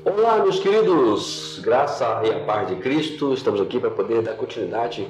Olá, meus queridos, graça e a paz de Cristo. Estamos aqui para poder dar continuidade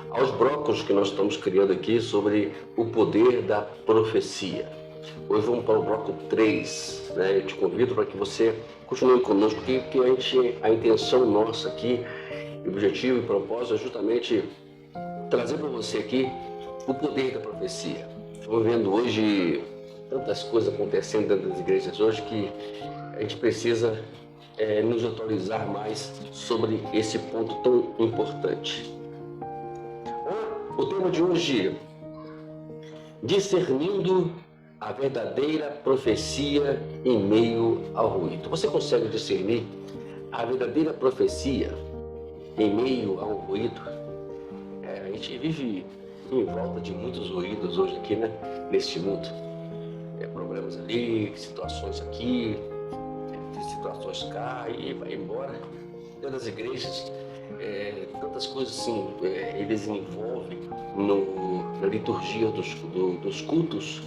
aos blocos que nós estamos criando aqui sobre o poder da profecia. Hoje vamos para o bloco 3, né? Eu te convido para que você continue conosco, porque a intenção nossa aqui, o objetivo e propósito é justamente trazer para você aqui o poder da profecia. Estamos vendo hoje tantas coisas acontecendo dentro das igrejas hoje que a gente precisa nos atualizar mais sobre esse ponto tão importante. O tema de hoje: discernindo a verdadeira profecia em meio ao ruído. Você consegue discernir a verdadeira profecia em meio ao ruído? A gente vive em volta de muitos ruídos hoje aqui, né? Neste mundo. Problemas ali, situações aqui, situações cá, e vai embora. Dentro das igrejas, tantas coisas assim, eles envolvem na liturgia dos cultos,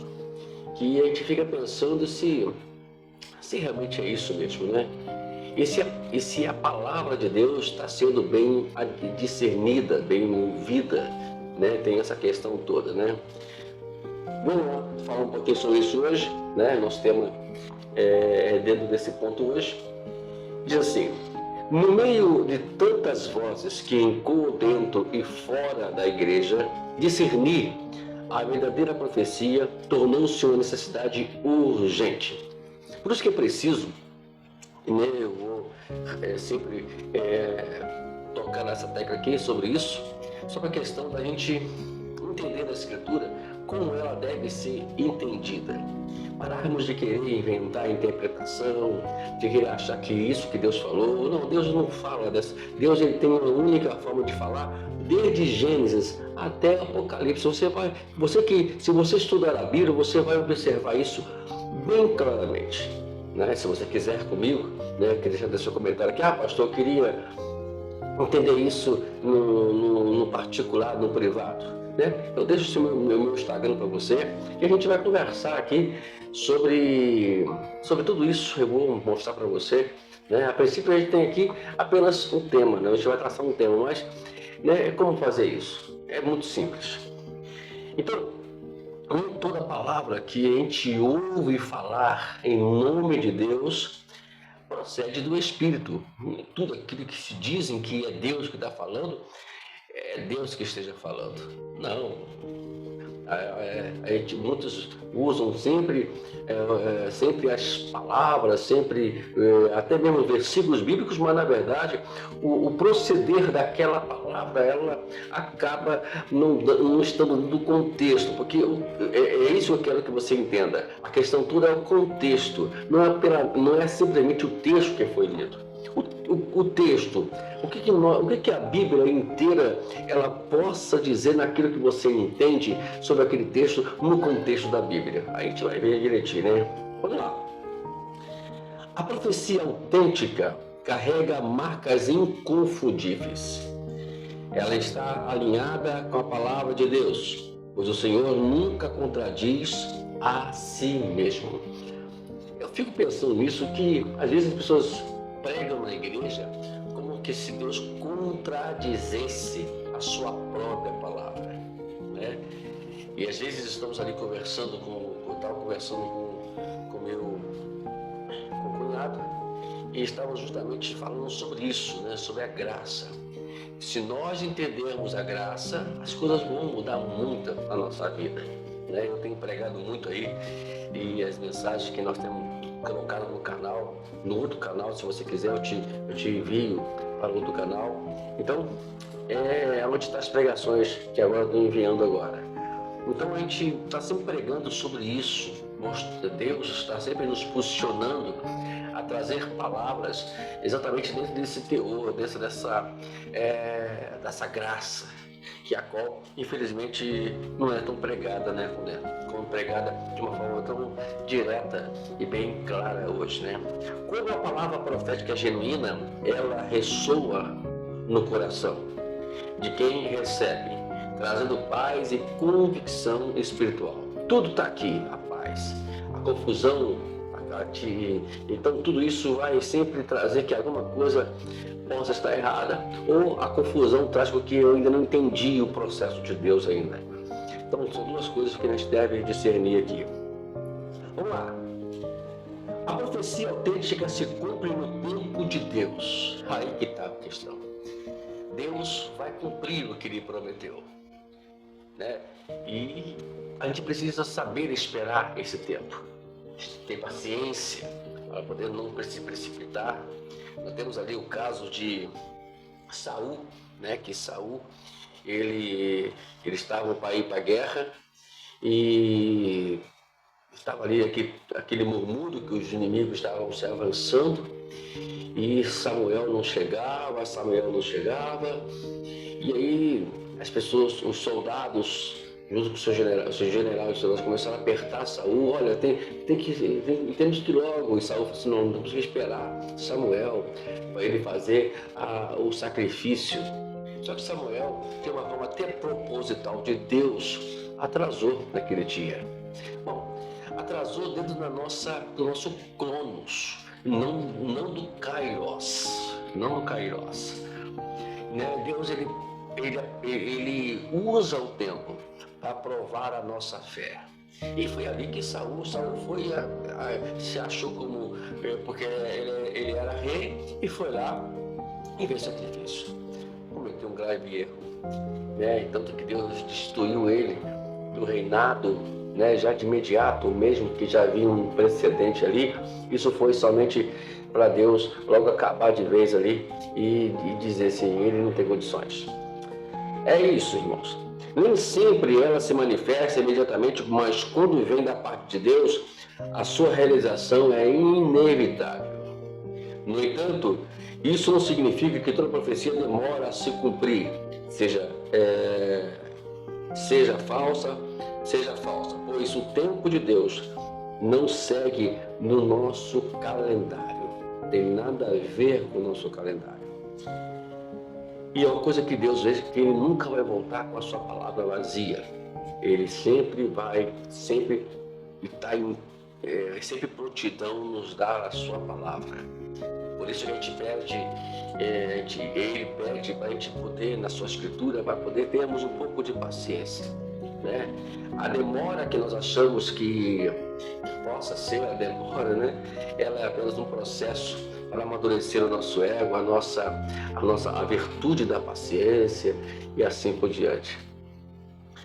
que a gente fica pensando se realmente é isso mesmo, né? E se a palavra de Deus está sendo bem discernida, bem ouvida, né? Tem essa questão toda, né? Vamos lá falar um pouquinho sobre isso hoje, né? Nosso tema dentro desse ponto hoje. Diz assim: no meio de tantas vozes que ecoam dentro e fora da igreja, discernir a verdadeira profecia tornou-se uma necessidade urgente. Por isso que é preciso, né, eu vou sempre tocar nessa tecla aqui sobre isso, sobre a questão da gente entender a Escritura como ela deve ser entendida. Pararmos de querer inventar interpretação, de querer achar que isso que Deus falou. Não, Deus não fala dessa. Deus, ele tem uma única forma de falar, desde Gênesis até Apocalipse. Se você estudar a Bíblia, você vai observar isso bem claramente, né? Se você quiser comigo, né, que deixar seu comentário aqui: pastor, eu queria entender isso no particular, no privado, né? Eu deixo o meu Instagram para você e a gente vai conversar aqui sobre tudo isso. Eu vou mostrar para você, né? A princípio a gente tem aqui apenas um tema, né? A gente vai traçar um tema, mas, né, como fazer isso? É muito simples. Então, nem toda palavra que a gente ouve falar em nome de Deus procede do Espírito. Tudo aquilo que se dizem que é Deus que está falando, é Deus que esteja falando. Não. Muitos usam sempre as palavras, até mesmo versículos bíblicos, mas na verdade o proceder daquela palavra, ela acaba não estando no contexto, porque é isso que eu quero que você entenda. A questão toda é o contexto, não é simplesmente o texto que foi lido. O texto, o que a Bíblia inteira ela possa dizer naquilo que você entende sobre aquele texto no contexto da Bíblia. Aí a gente vai ver direitinho, né? Vamos lá. A profecia autêntica carrega marcas inconfundíveis. Ela está alinhada com a palavra de Deus, pois o Senhor nunca contradiz a si mesmo. Eu fico pensando nisso, que às vezes as pessoas pregam na igreja como que se Deus contradizesse a sua própria palavra, né? E às vezes estamos ali conversando com meu cunhado, e estávamos justamente falando sobre isso, né? Sobre a graça. Se nós entendermos a graça, as coisas vão mudar muito na nossa vida, né? Eu tenho pregado muito aí, e as mensagens que nós temos colocado no canal, no outro canal, se você quiser, eu te envio para o outro canal. Então, é onde estão as pregações que agora estou enviando agora. Então a gente está sempre pregando sobre isso. Deus está sempre nos posicionando a trazer palavras exatamente dentro desse teor, dessa graça, que a qual infelizmente não é tão pregada, né? Como pregada de uma forma tão direta e bem clara hoje, né? Quando a palavra profética é genuína, ela ressoa no coração de quem recebe, trazendo paz e convicção espiritual. Tudo está aqui, a paz, a confusão. Então tudo isso vai sempre trazer que alguma coisa possa estar errada, ou a confusão traz porque eu ainda não entendi o processo de Deus ainda. Então são duas coisas que a gente deve discernir aqui. Vamos lá. A profecia autêntica se cumpre no tempo de Deus. Aí que está a questão. Deus vai cumprir o que Ele prometeu, né? E a gente precisa saber esperar esse tempo, ter paciência para poder não se precipitar. Nós temos ali o caso de Saul, né? Que Saul ele estava para ir para a guerra e estava ali aquele murmúrio que os inimigos estavam se avançando e Samuel não chegava, e aí as pessoas, os soldados, junto com o seu general e soldados começaram a apertar Saul. Olha, temos que ir logo. E Saul falou assim: não temos que esperar Samuel para ele fazer o sacrifício. Só que Samuel, de uma forma até proposital de Deus, atrasou naquele dia. Bom, atrasou dentro do nosso cronos, não do kairos, né? Deus ele usa o tempo para provar a nossa fé. E foi ali que Saul foi se achou como porque ele era rei e foi lá e fez sacrifício. Cometeu um grave erro, né? Tanto que Deus destituiu ele do reinado, né? Já de imediato, mesmo que já havia um precedente ali. Isso foi somente para Deus logo acabar de vez ali e dizer assim: ele não tem condições. É isso, irmãos. Nem sempre ela se manifesta imediatamente, mas quando vem da parte de Deus, a sua realização é inevitável. No entanto, isso não significa que toda profecia demora a se cumprir, seja falsa, pois o tempo de Deus não segue no nosso calendário, tem nada a ver com o nosso calendário. E é uma coisa que Deus vê, que Ele nunca vai voltar com a sua palavra vazia. Ele sempre está sempre prontidão nos dar a sua palavra. Por isso que a gente pede, Ele pede para a gente poder, na sua escritura, para poder termos um pouco de paciência, né? A demora que nós achamos que possa ser a demora, né? Ela é apenas um processo para amadurecer o nosso ego, a virtude da paciência e assim por diante.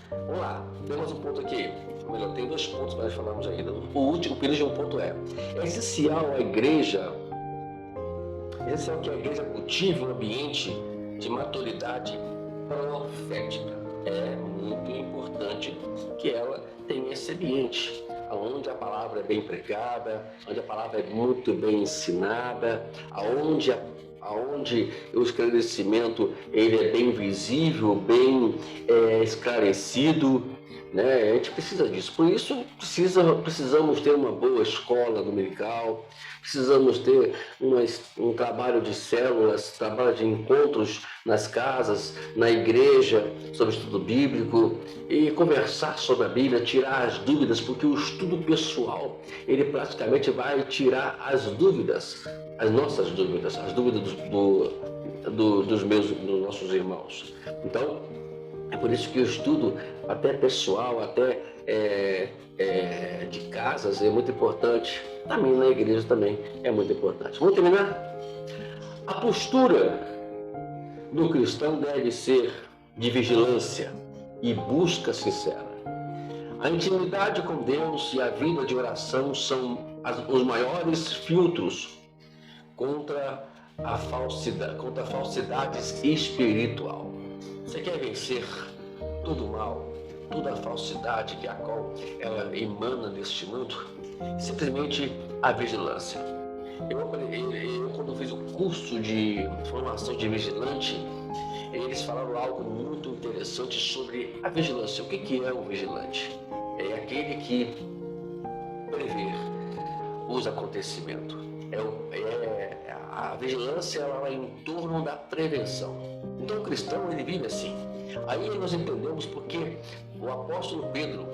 Vamos lá, temos um ponto aqui. Melhor, tem dois pontos que nós falamos ainda. O penúltimo ponto é essencial que a igreja cultive um ambiente de maturidade profética. É muito importante que ela tenha esse ambiente onde a palavra é bem pregada, onde a palavra é muito bem ensinada, onde o esclarecimento ele é bem visível, bem esclarecido, né? A gente precisa disso. Por isso precisamos ter uma boa escola dominical, precisamos ter um trabalho de células, trabalho de encontros nas casas, na igreja, sobre estudo bíblico e conversar sobre a Bíblia, tirar as dúvidas, porque o estudo pessoal, ele praticamente vai tirar as nossas dúvidas, as dúvidas dos nossos irmãos. Então, é por isso que o estudo até pessoal, até de casas é muito importante. Também na igreja também é muito importante. Vamos terminar? A postura do cristão deve ser de vigilância e busca sincera. A intimidade com Deus e a vida de oração são os maiores filtros contra a falsidade espiritual. Você quer vencer todo o mal, toda a falsidade que a qual ela emana neste mundo? Simplesmente a vigilância. Eu quando fiz o curso de formação de vigilante, eles falaram algo muito interessante sobre a vigilância. O que é o vigilante? É aquele que prevê os acontecimentos. A vigilância ela é em torno da prevenção. Então o cristão ele vive assim. Aí nós entendemos porque o apóstolo Pedro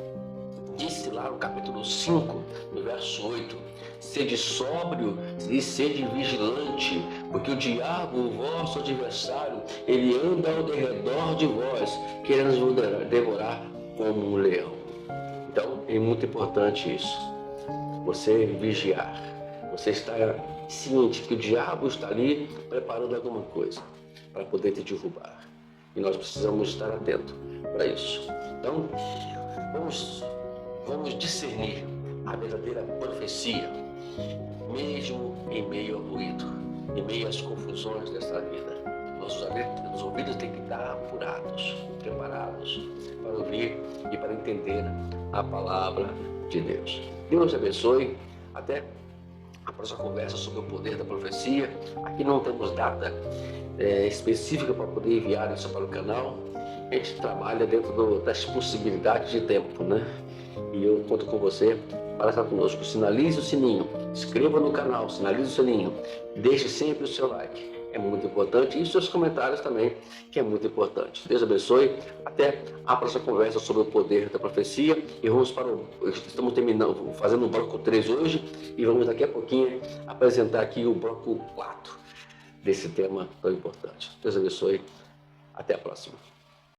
disse lá no capítulo 5, no verso 8, sede sóbrio e sede vigilante, porque o diabo, o vosso adversário, ele anda ao derredor de vós, querendo vos devorar como um leão. Então é muito importante isso, você vigiar, você estar ciente que o diabo está ali preparando alguma coisa para poder te derrubar. E nós precisamos estar atentos para isso. Então, vamos discernir a verdadeira profecia, mesmo em meio ao ruído, em meio às confusões desta vida. Nossos ouvidos têm que estar apurados, preparados para ouvir e para entender a palavra de Deus. Deus te abençoe. Até a próxima conversa sobre o poder da profecia. Aqui não temos data específica para poder enviar isso para o canal. A gente trabalha dentro das possibilidades de tempo, né? E eu conto com você para estar conosco. Sinalize o sininho, inscreva no canal, sinalize o sininho, deixe sempre o seu like, é muito importante, e os seus comentários também, que é muito importante. Deus abençoe, até a próxima conversa sobre o poder da profecia, e estamos terminando, fazendo o bloco 3 hoje, e vamos daqui a pouquinho apresentar aqui o bloco 4 desse tema tão importante. Deus abençoe, até a próxima.